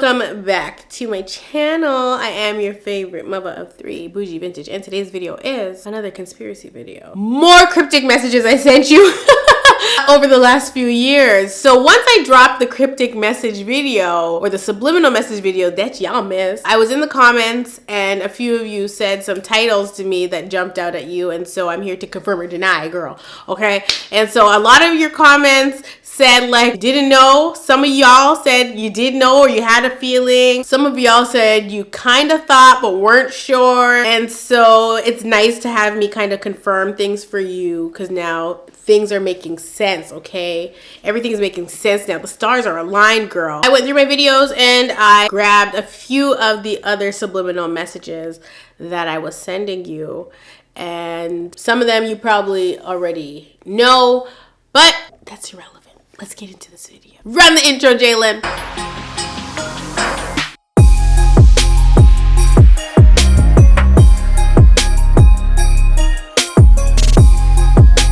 welcome back to my channel. I am your favorite mother of three, Bougie Vintage, and today's video is another conspiracy video. More cryptic messages I sent you over the last few years. So once I dropped the cryptic message video, or the subliminal message video that y'all missed, I was in the comments and a few of you said some titles to me that jumped out at you, and so I'm here to confirm or deny, girl, okay? And so a lot of your comments said like, didn't know. Some of y'all said you did know or you had a feeling. Some of y'all said you kind of thought but weren't sure. And so it's nice to have me kind of confirm things for you, because now things are making sense, okay? Everything's making sense now. The stars are aligned, girl. I went through my videos and I grabbed a few of the other subliminal messages that I was sending you. And some of them you probably already know, but that's irrelevant. Let's get into this video. Run the intro, Jalen.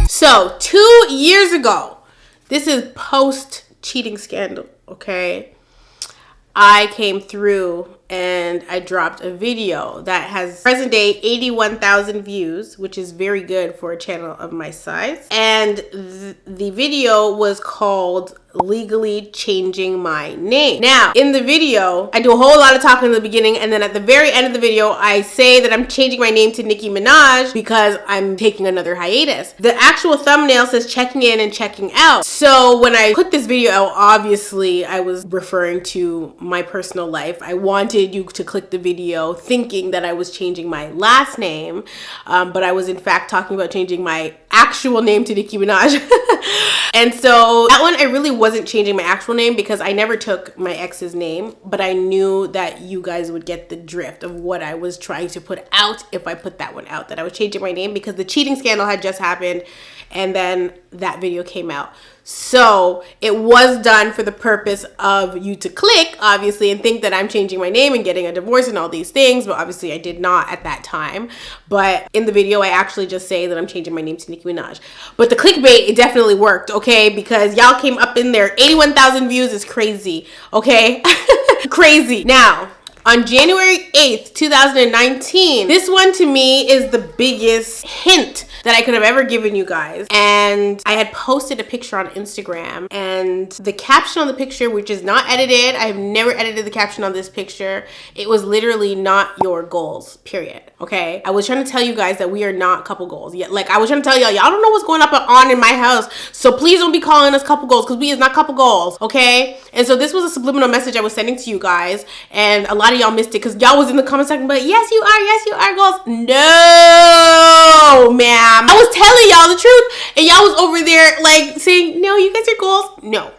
So 2 years ago, this is post cheating scandal, okay? I came through and I dropped a video that has present day 81,000 views, which is very good for a channel of my size. And the video was called Legally Changing My Name. Now, in the video, I do a whole lot of talking in the beginning, and then at the very end of the video, I say that I'm changing my name to Nicki Minaj because I'm taking another hiatus. The actual thumbnail says checking in and checking out. So when I put this video out, obviously I was referring to my personal life. I wanted you to click the video thinking that I was changing my last name, but I was in fact talking about changing my actual name to Nicki Minaj. And so that one, I really wasn't changing my actual name because I never took my ex's name, but I knew that you guys would get the drift of what I was trying to put out if I put that one out, that I was changing my name because the cheating scandal had just happened and then that video came out. So it was done for the purpose of you to click, obviously, and think that I'm changing my name and getting a divorce and all these things, but obviously I did not at that time. But in the video, I actually just say that I'm changing my name to Nicki Minaj. But the clickbait, it definitely worked, okay? Because y'all came up in there. 81,000 views is crazy, okay? Crazy. Now, on January 8th, 2019, this one to me is the biggest hint that I could have ever given you guys. And I had posted a picture on Instagram, and the caption on the picture, which is not edited, I have never edited the caption on this picture. It was literally not your goals, period. Okay? I was trying to tell you guys that we are not couple goals yet. Like, I was trying to tell y'all don't know what's going on in my house. So please don't be calling us couple goals, because we is not couple goals. Okay? And so this was a subliminal message I was sending to you guys, and a lot of y'all missed it because y'all was in the comment section, but yes you are goals. No, ma'am. I was telling y'all the truth and y'all was over there like saying, no, you guys are goals. No.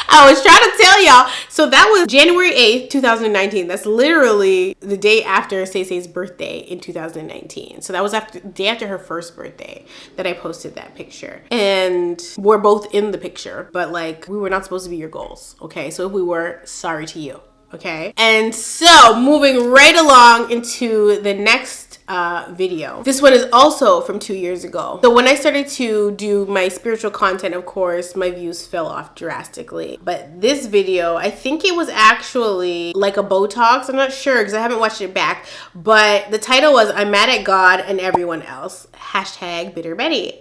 I was trying to tell y'all. So that was January 8th, 2019. That's literally the day after Say's birthday in 2019. So that was the day after her first birthday that I posted that picture. And we're both in the picture, but like we were not supposed to be your goals. Okay, so if we were, sorry to you. Okay, and so moving right along into the next video. This one is also from 2 years ago. So when I started to do my spiritual content, of course, my views fell off drastically. But this video, I think it was actually like a Botox. I'm not sure because I haven't watched it back. But the title was I'm Mad at God and Everyone Else. Hashtag Bitter Betty.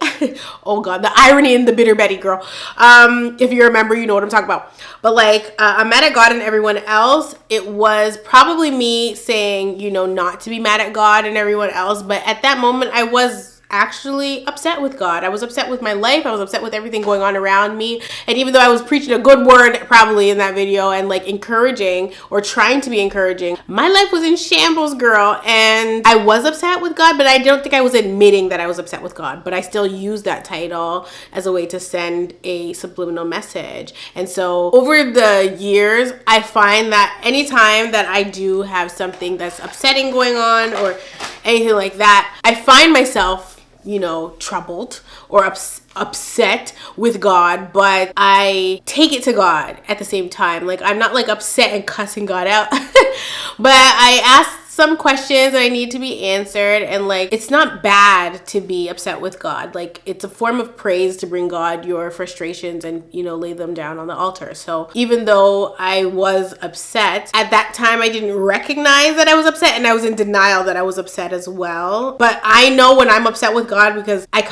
Oh God, the irony in the Bitter Betty, girl. If you remember, you know what I'm talking about. But like, I'm mad at God and everyone else. It was probably me saying, you know, not to be mad at God and everyone else, but at that moment I was actually upset with God. I was upset with my life. I was upset with everything going on around me. And even though I was preaching a good word probably in that video and like encouraging or trying to be encouraging, my life was in shambles, girl. And I was upset with God, but I don't think I was admitting that I was upset with God. But I still used that title as a way to send a subliminal message. And so over the years, I find that anytime that I do have something that's upsetting going on or anything like that, I find myself, you know, troubled or upset with God, but I take it to God at the same time. Like, I'm not like upset and cussing God out, but I ask some questions that I need to be answered. And like, it's not bad to be upset with God. Like, it's a form of praise to bring God your frustrations and, you know, lay them down on the altar. So even though I was upset, at that time I didn't recognize that I was upset, and I was in denial that I was upset as well. But I know when I'm upset with God because I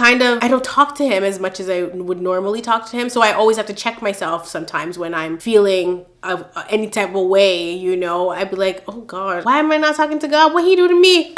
don't talk to him as much as I would normally talk to him. So I always have to check myself sometimes when I'm feeling of any type of way, you know. I'd be like, oh God, why am I not talking to God? What he do to me?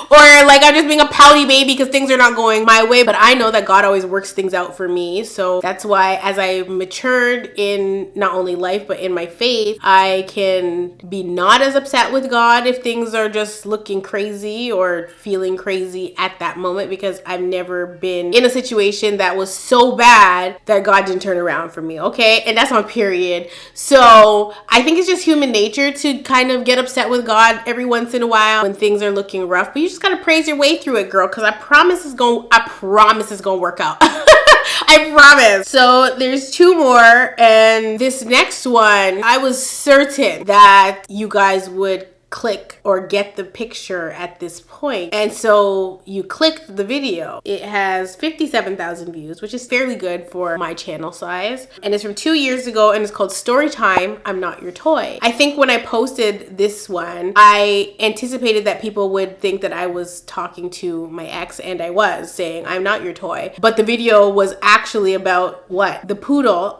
Or like I'm just being a pouty baby because things are not going my way. But I know that God always works things out for me. So that's why as I matured in not only life but in my faith, I can be not as upset with God if things are just looking crazy or feeling crazy at that moment, because I've never been in a situation that was so bad that God didn't turn around for me. Okay, and that's on period. So I think it's just human nature to kind of get upset with God every once in a while when things are looking rough. But you just gotta praise your way through it, girl, because I promise it's gonna work out. I promise. So there's 2 more, and this next one, I was certain that you guys would click or get the picture at this point. And so you clicked the video. It has 57,000 views, which is fairly good for my channel size. And it's from 2 years ago, and it's called Storytime, I'm Not Your Toy. I think when I posted this one, I anticipated that people would think that I was talking to my ex, and I was saying, I'm not your toy. But the video was actually about what? The poodle.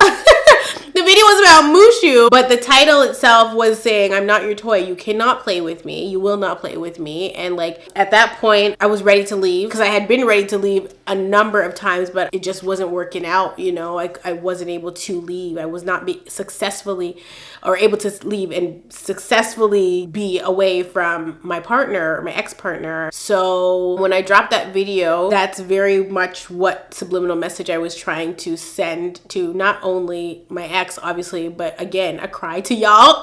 The video was about Mushu, but the title itself was saying, I'm not your toy. You cannot play with me. You will not play with me. And like at that point, I was ready to leave, because I had been ready to leave a number of times, but it just wasn't working out. You know, I wasn't able to leave. I was not successfully able to leave and successfully be away from my partner, my ex-partner. So when I dropped that video, that's very much what subliminal message I was trying to send to not only my ex, obviously, but again, a cry to y'all.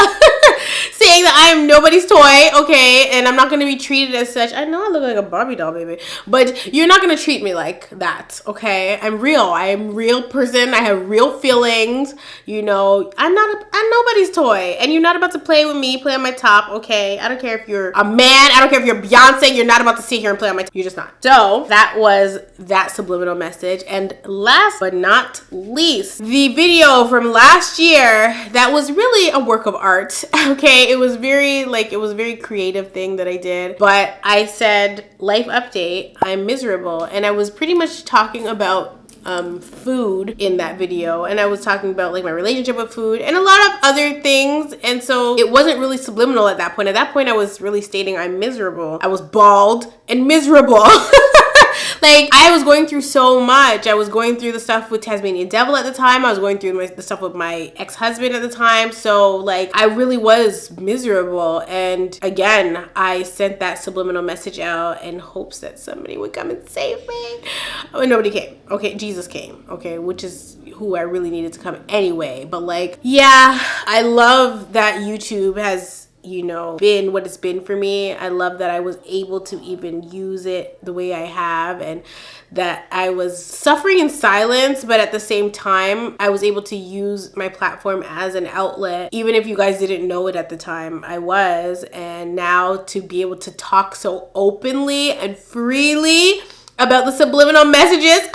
Saying that I am nobody's toy, okay, and I'm not going to be treated as such. I know I look like a Barbie doll, baby, but you're not going to treat me like that, okay? I'm real. I am a real person. I have real feelings, you know. I'm nobody's toy, and you're not about to play with me, play on my top, okay? I don't care if you're a man. I don't care if you're Beyonce. You're not about to sit here and play on my top. You're just not. So that was that subliminal message. And last but not least, the video from last year that was really a work of art. Okay, it was very creative thing that I did, but I said, life update, I'm miserable. And I was pretty much talking about food in that video, and I was talking about like my relationship with food and a lot of other things. And so it wasn't really subliminal at that point. At that point I was really stating I'm miserable. I was bald and miserable. Like, I was going through so much. I was going through the stuff with Tasmanian Devil at the time. I was going through the stuff with my ex-husband at the time. So, like, I really was miserable. And again, I sent that subliminal message out in hopes that somebody would come and save me. But nobody came. Okay, Jesus came. Okay, which is who I really needed to come anyway. But, like, yeah, I love that YouTube has, you know, been what it's been for me. I love that I was able to even use it the way I have, and that I was suffering in silence, but at the same time I was able to use my platform as an outlet. Even if you guys didn't know it at the time, I was. And now to be able to talk so openly and freely about the subliminal messages.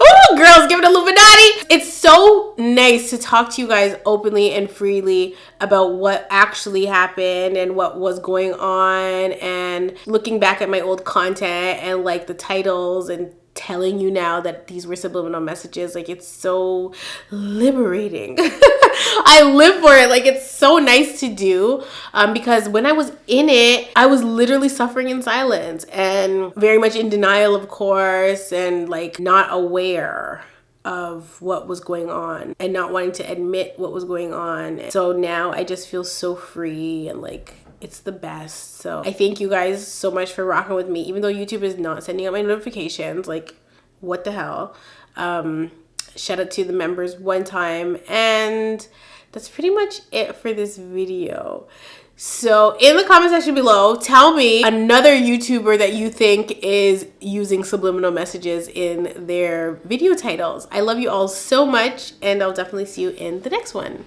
Ooh, girls, give it a Illuminati. It's so nice to talk to you guys openly and freely about what actually happened and what was going on, and looking back at my old content and like the titles and telling you now that these were subliminal messages. Like, it's so liberating. I live for it. Like, it's so nice to do, because when I was in it, I was literally suffering in silence and very much in denial, of course, and like not aware of what was going on and not wanting to admit what was going on. So now I just feel so free, and like, it's the best. So I thank you guys so much for rocking with me, even though YouTube is not sending out my notifications. Like, what the hell? Shout out to the members one time. And that's pretty much it for this video. So in the comment section below, tell me another YouTuber that you think is using subliminal messages in their video titles. I love you all so much, and I'll definitely see you in the next one.